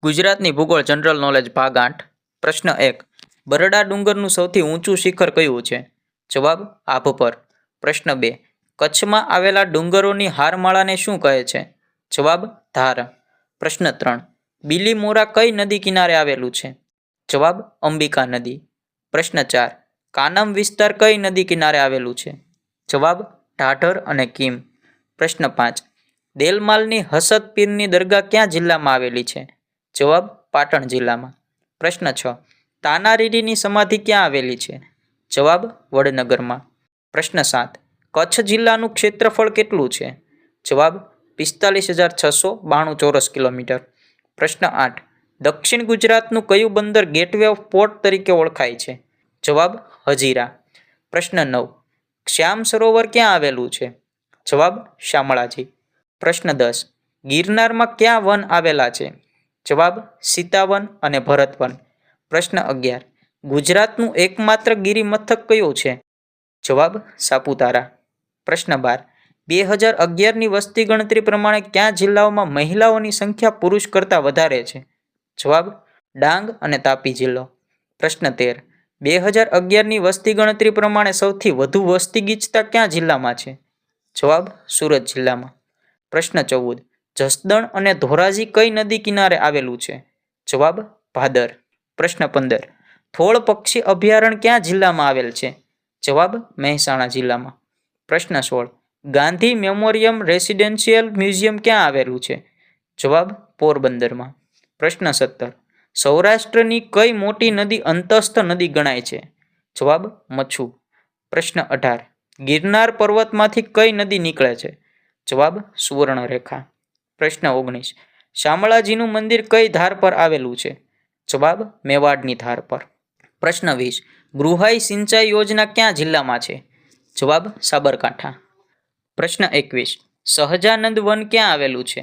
ગુજરાતની ભૂગોળ general knowledge ભાગ 8 પ્રશ્ન 1 બરડા ડુંગરનું સૌથી ઊંચું શિખર કયું છે? જવાબ આભપર. પ્રશ્ન 2 કચ્છમાં આવેલા ડુંગરોની હારમાળાને શું કહે છે? જવાબ ધાર. પ્રશ્ન 3 બીલીમોરા કઈ નદી કિનારે આવેલું છે? જવાબ અંબિકા નદી. પ્રશ્ન 4 કાનમ વિસ્તાર કઈ નદી કિનારે આવેલું છે? જવાબ ઢાઢર અને કીમ. પ્રશ્ન 5 દેલમાલની હસત પીરની દરગાહ ક્યાં જિલ્લામાં આવેલી છે? જવાબ પાટણ જિલ્લામાં. પ્રશ્ન 6 તાનારીરીની સમાધિ ક્યાં આવેલી છે? જવાબ વડનગરમાં. પ્રશ્ન 7 કચ્છ જિલ્લાનું ક્ષેત્રફળ કેટલું છે? જવાબ 45,692 ચોરસ કિલોમીટર. પ્રશ્ન 8 દક્ષિણ ગુજરાતનું કયું બંદર ગેટવે ઓફ પોર્ટ તરીકે ઓળખાય છે? જવાબ હજીરા. પ્રશ્ન 9 શ્યામ સરોવર ક્યાં આવેલું છે? જવાબ શામળાજી. પ્રશ્ન 10 ગિરનારમાં ક્યાં વન આવેલા છે? જવાબ સીતાવન અને ભરતવન. પ્રશ્ન 11 ગુજરાતનું એકમાત્ર ગિરિમથક કયું છે? જવાબ સાપુતારા. પ્રશ્ન 12 2011ની વસ્તી ગણતરી પ્રમાણે કયા જિલ્લાઓમાં મહિલાઓની સંખ્યા પુરુષ કરતાં વધારે છે? જવાબ ડાંગ અને તાપી જિલ્લો. પ્રશ્ન 13 2011ની વસ્તી ગણતરી પ્રમાણે સૌથી વધુ વસ્તી ગીચતા કયા જિલ્લામાં છે? જવાબ સુરત જિલ્લામાં. પ્રશ્ન 14 જસદણ અને ધોરાજી કઈ નદી કિનારે આવેલું છે? જવાબ ભાદર. પ્રશ્ન 15 થોળ પક્ષી અભયારણ્ય કયા જિલ્લામાં આવેલ છે? જવાબ મહેસાણા જિલ્લામાં. પ્રશ્ન 16 ગાંધી મેમોરિયમ રેસિડેન્શિયલ મ્યુઝિયમ ક્યાં આવેલું છે? જવાબ પોરબંદરમાં. પ્રશ્ન 17 સૌરાષ્ટ્રની કઈ મોટી નદી અંતસ્થ નદી ગણાય છે? જવાબ મચ્છુ. પ્રશ્ન 18 ગિરનાર પર્વતમાંથી કઈ નદી નીકળે છે? જવાબ સુવર્ણરેખા. પ્રશ્ન 19 શામળાજીનું મંદિર કઈ ધાર પર આવેલું છે? જવાબ મેવાડની ધાર પર. પ્રશ્ન 20 ગૃહાઈ સિંચાઈ યોજના કયા જિલ્લામાં છે? જવાબ સાબરકાંઠા. પ્રશ્ન 21 સહજાનંદ વન ક્યાં આવેલું છે?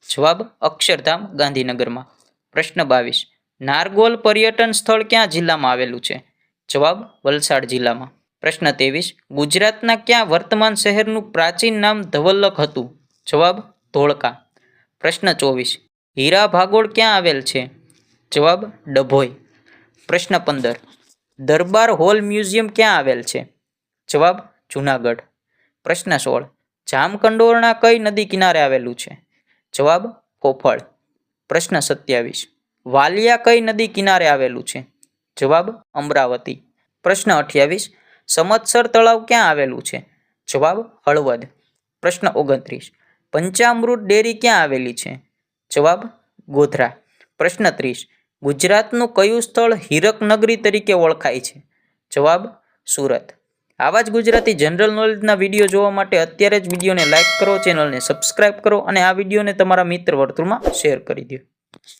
જવાબ અક્ષરધામ ગાંધીનગરમાં. પ્રશ્ન 22 નારગોલ પર્યટન સ્થળ કયા જિલ્લામાં આવેલું છે? જવાબ વલસાડ જિલ્લામાં. પ્રશ્ન 23 ગુજરાતના કયા વર્તમાન શહેરનું પ્રાચીન નામ ધવલક હતું? જવાબ ધોળકા. પ્રશ્ન 24 હીરા ભાગોળ ક્યાં આવેલ છે? જવાબ ડભોઈ. પ્રશ્ન 15 દરબાર હોલ મ્યુઝિયમ ક્યાં આવેલ છે? જવાબ જુનાગઢ. પ્રશ્ન 16 જામકંડોરણા કઈ નદી કિનારે આવેલું છે? જવાબ કોફળ. પ્રશ્ન 27 વાલિયા કઈ નદી કિનારે આવેલું છે? જવાબ અમરાવતી. પ્રશ્ન 28 સમત્સર તળાવ ક્યાં આવેલું છે? જવાબ હળવદ. પ્રશ્ન 29 પંચામૃત ડેરી ક્યાં આવેલી છે? જવાબ ગોધરા. પ્રશ્ન 30 ગુજરાતનું કયું સ્થળ હીરક નગરી તરીકે ઓળખાય છે? જવાબ સુરત. આવા જ ગુજરાતી જનરલ નોલેજના વિડીયો જોવા માટે અત્યારે જ વિડીયોને લાઇક કરો, ચેનલને સબસ્ક્રાઇબ કરો અને આ વિડીયોને તમારા મિત્ર વર્તુળમાં શેર કરી દો.